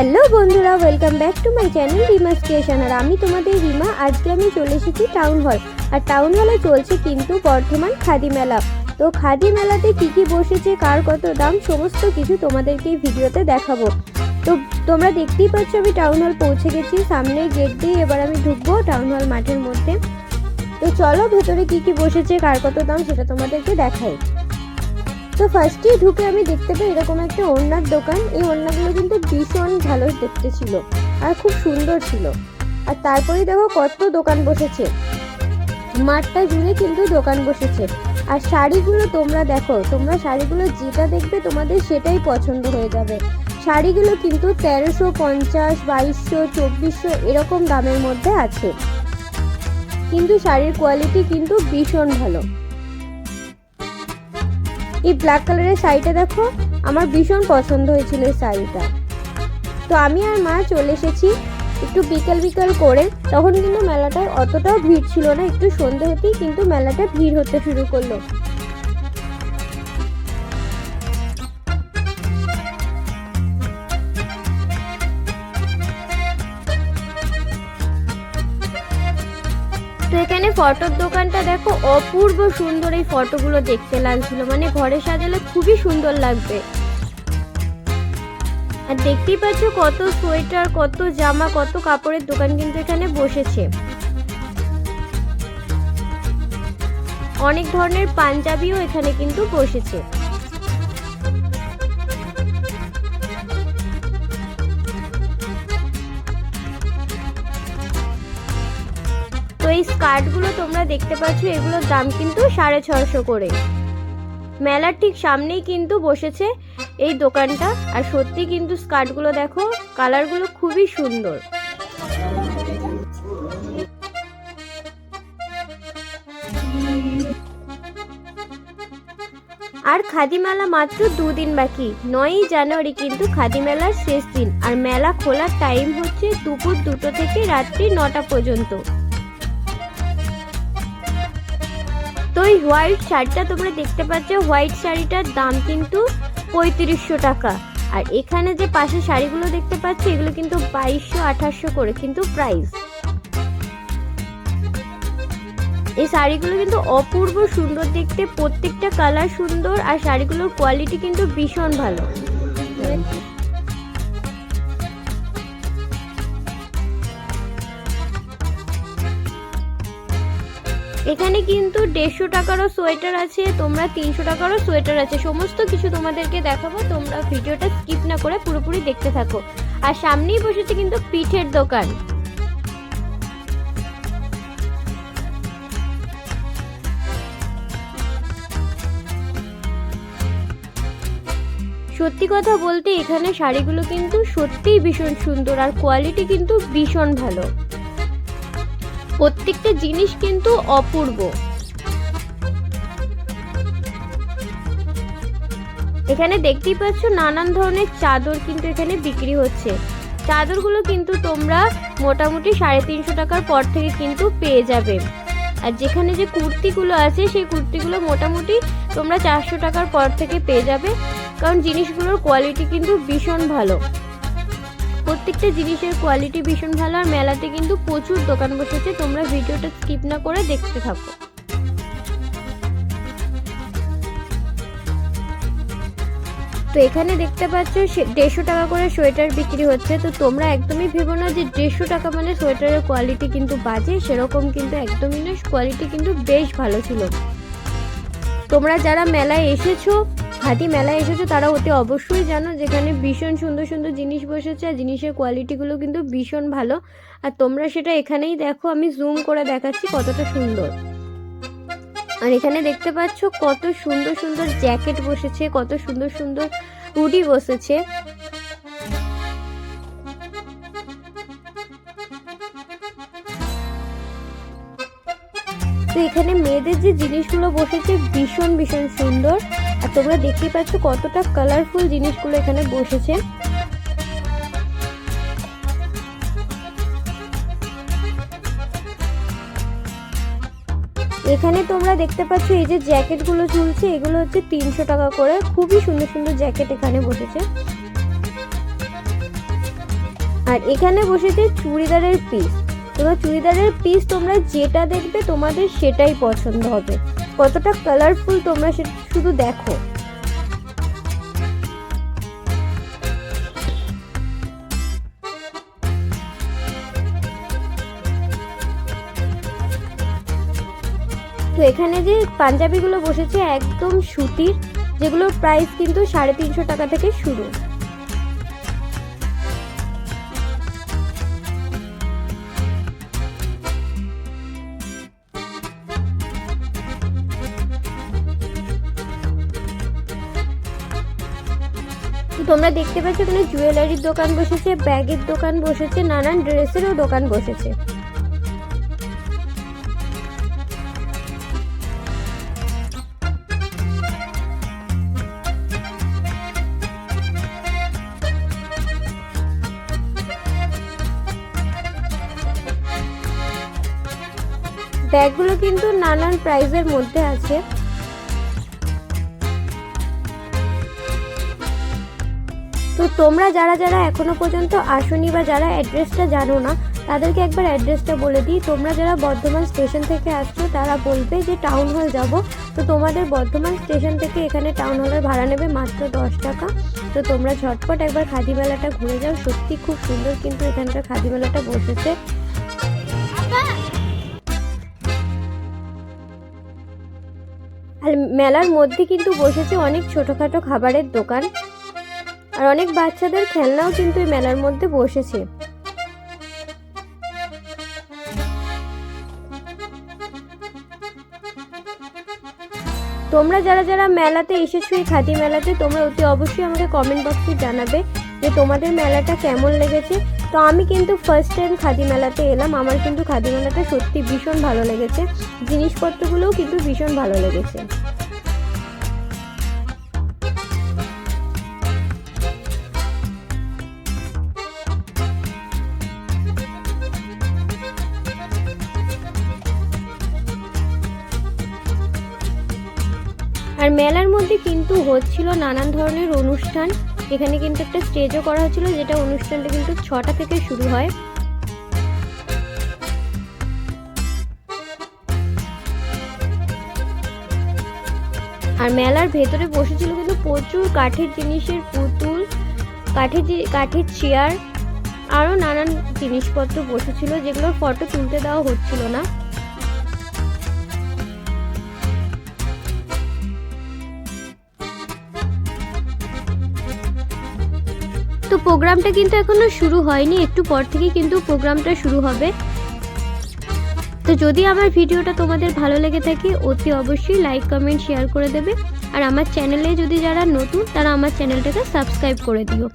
Hello বন্ধুরা, welcome back to my channel Rima's creation. আর আমি তোমাদের রিমা। আজকে আমি চলে এসেছি টাউন হল। আর টাউন হলে চলছে কিন্তু বর্ধমান খাদি মেলা। তো খাদি মেলাতে কি বসেছে, কার কত দাম, সমস্ত কিছু তোমাদেরকে এই ভিডিওতে দেখাবো। তো তোমরা দেখতেই পাচ্ছ আমি টাউন হল পৌঁছে গেছি। সামনে গেট দিয়ে এবার আমি ঢুকবো টাউন হল মাঠের মধ্যে। তো চলো ভেতরে কি বসেছে, কার কত দাম সেটা তোমাদেরকে দেখাই। তো ফার্স্টেই ঢুকে আমি দেখতে পাই এরকম একটা ওড়নার দোকান। এই ওড়নাগুলো কিন্তু ভীষণ ভালো দেখতে ছিল আর খুব সুন্দর ছিল। আর তারপরে দেখো কত দোকান বসেছে, মাঠটা জুড়ে কিন্তু দোকান বসেছে। আর শাড়িগুলো তোমরা দেখো, তোমরা শাড়িগুলো যেটা দেখবে তোমাদের সেটাই পছন্দ হয়ে যাবে। শাড়িগুলো কিন্তু 1350, 2200, 2400 এরকম দামের মধ্যে আছে, কিন্তু শাড়ির কোয়ালিটি কিন্তু ভীষণ ভালো। এই ব্ল্যাক কালারের শাড়িটা দেখো, আমার ভীষণ পছন্দ হয়েছিল এই শাড়িটা। তো আমি আর মা চলে এসেছি একটু বিকাল করে। তখন কিন্তু মেলাটায় অতটাও ভিড় ছিল না, একটু সন্ধে হতেই কিন্তু মেলাটা ভিড় হতে শুরু করলো। তো এখানে ফটোর দোকানটা দেখো, অপূর্ব সুন্দর এই ফটোগুলো দেখতে লাগছিল, মানে ঘরে সাজালে খুবই সুন্দর লাগবে। আর দেখতেই পাচ্ছ কত সোয়েটার, কত জামা, কত কাপড়ের দোকান কিন্তু এখানে বসেছে। অনেক ধরনের পাঞ্জাবিও এখানে কিন্তু বসেছে। তো এই স্কার্টগুলো তোমরা দেখতে পাচ্ছ, এগুলোর দাম কিন্তু 650 করে। মেলার ঠিক সামনেই কিন্তু বসেছে এই দোকানটা। আর সত্যি কিন্তু স্কার্টগুলো দেখো, কালারগুলো খুবই সুন্দর। আর খাদি মেলা মাত্র 2 দিন বাকি, 9ই জানুয়ারি কিন্তু খাদি মেলার শেষ দিন। আর মেলা খোলার টাইম হচ্ছে দুপুর 2টো থেকে রাত্রি 9টা পর্যন্ত। তো এই হোয়াইট শাড়িটা তোমরা দেখতে পাচ্ছ, হোয়াইট শাড়িটার দাম কিন্তু 3500 টাকা। আর এখানে যে পাশে শাড়িগুলো দেখতে পাচ্ছ, এগুলো কিন্তু 2200, 2800 করে কিন্তু প্রাইস। এই শাড়িগুলো কিন্তু অপূর্ব সুন্দর দেখতে, প্রত্যেকটা কালার সুন্দর। আর শাড়িগুলোর কোয়ালিটি কিন্তু ভীষণ ভালো। এখানে কিন্তু 150 টাকারও সোয়েটার আছে, তোমরা 300 টাকারও সোয়েটার আছে। সমস্ত কিছু তোমাদেরকে দেখাবো, তোমরা ভিডিওটা স্কিপ না করে পুরোপুরি দেখতে থাকো। আর সামনেই বসেছে কিন্তু পিঠের দোকান। সত্যি কথা বলতে এখানে শাড়িগুলো কিন্তু সত্যিই ভীষণ সুন্দর, আর কোয়ালিটি কিন্তু ভীষণ ভালো। প্রত্যেকটা জিনিস কিন্তু অপূর্ব। এখানে দেখতেই পাচ্ছ নানান ধরনের চাদর কিন্তু এখানে বিক্রি হচ্ছে। চাদরগুলো কিন্তু তোমরা মোটামুটি 350 টাকার পর থেকে কিন্তু পেয়ে যাবে। আর যেখানে যে কুর্তিগুলো আছে, সেই কুর্তিগুলো মোটামুটি তোমরা 400 টাকার পর থেকে পেয়ে যাবে, কারণ জিনিসগুলোর কোয়ালিটি কিন্তু ভীষণ ভালো। প্রত্যেকটা জিনিসের কোয়ালিটি ভীষণ ভালো। আর মেলাতে কিন্তু প্রচুর দোকান বসেছে, তোমরা ভিডিওটা স্কিপ না করে দেখতে থাকো। তো এখানে দেখতে পাচ্ছ 150 টাকা করে সোয়েটার বিক্রি হচ্ছে। তো তোমরা একদমই ভেবো না যে 150 টাকা মানে সোয়েটারের কোয়ালিটি কিন্তু বাজে, সেরকম কিন্তু একদমই না, কোয়ালিটি কিন্তু বেশ ভালো ছিল। তোমরা যারা মেলায় এসেছো, খাদি মেলায় এসেছো, তারা অতি অবশ্যই জানো যেখানে ভীষণ সুন্দর সুন্দর জিনিস বসেছে। আর জিনিসের কোয়ালিটিগুলো কিন্তু ভীষণ ভালো। আর তোমরা সেটা এখানেই দেখো, আমি জুম করে দেখাচ্ছি কতটা সুন্দর। আর এখানে দেখতে পাচ্ছ কত সুন্দর সুন্দর জ্যাকেট বসেছে, কত সুন্দর সুন্দর হুডি বসেছে। তো এখানে মেয়েদের যে জিনিসগুলো বসেছে ভীষণ ভীষণ সুন্দর। আর তোমরা দেখতেই পাচ্ছ কতটা কালারফুল জিনিসগুলো এখানে বসেছে। এখানে তোমরা দেখতে পাচ্ছ এই যে জ্যাকেটগুলো ঝুলছে, এগুলো হচ্ছে 300 টাকা করে। খুবই সুন্দর সুন্দর জ্যাকেট এখানে বসেছে। আর এখানে বসেছে চুড়িদারের পিস। তোমরা চুড়িদারের পিস তোমরা যেটা দেখবে তোমাদের সেটাই পছন্দ হবে। কতটা কালারফুল তোমরা সেটা শুধু দেখো। তো এখানে যে পাঞ্জাবিগুলো বসেছে একদম সুতির, যেগুলোর প্রাইস কিন্তু 350 টাকা থেকে শুরু। তোমরা দেখতে পাচ্ছ এখানে জুয়েলারির দোকান বসেছে, ব্যাগের দোকান বসেছে, নানান ড্রেসেরও দোকান বসেছে। ব্যাগগুলো কিন্তু নানান প্রাইসের মধ্যে আছে। তো তোমরা যারা যারা এখনো পর্যন্ত আসোনি বা যারা অ্যাড্রেসটা জানো না তাদেরকে একবার অ্যাড্রেসটা বলে দিই। তোমরা যারা বর্ধমান স্টেশন থেকে আসছো তারা বলবে যে টাউন হল যাব। তো তোমাদের বর্ধমান স্টেশন থেকে এখানে টাউন হলের ভাড়া নেবে মাত্র 10 টাকা। তো তোমরা ঝটপট একবার খাদি মেলাটা ঘুরে যাও, সত্যি খুব সুন্দর কিন্তু এখানকার খাদি মেলাটা বসেছে। আর মেলার মধ্যে কিন্তু বসেছে অনেক ছোটোখাটো খাবারের দোকান, আর অনেক বাচ্চাদের খেলনাও কিন্তু এই মেলার মধ্যে বসেছে। তোমরা যারা যারা মেলাতে এসেছো এই খাদি মেলাতে, তোমরা অতি অবশ্যই আমাকে কমেন্ট বক্সে জানাবে যে তোমাদের মেলাটা কেমন লেগেছে। তো আমি কিন্তু ফার্স্ট টাইম খাদি মেলাতে এলাম, আমার কিন্তু খাদি মেলাটা সত্যি ভীষণ ভালো লেগেছে, জিনিসপত্রগুলোও কিন্তু ভীষণ ভালো লেগেছে। আর মেলার মধ্যে কিন্তু হচ্ছিল নানান ধরনের অনুষ্ঠান। এখানে কিন্তু একটা স্টেজও করা হচ্ছিল, যেটা অনুষ্ঠানটা কিন্তু 6টা থেকে শুরু হয়। আর মেলার ভেতরে বসেছিল কিন্তু প্রচুর কাঠের জিনিসের পুতুল, কাঠের চেয়ার, আরও নানান জিনিসপত্র বসেছিল, যেগুলোর ফটো তুলতে দেওয়া হচ্ছিল না। তো প্রোগ্রামটা কিন্তু এখনো শুরু হয়নি, একটু পর থেকেই কিন্তু প্রোগ্রামটা শুরু হবে। তো যদি আমার ভিডিওটা তোমাদের ভালো লেগে থাকে অতি অবশ্যই লাইক কমেন্ট শেয়ার করে দেবে। আর আমার চ্যানেলে যদি যারা নতুন তারা আমার চ্যানেলটাকে সাবস্ক্রাইব করে দিও।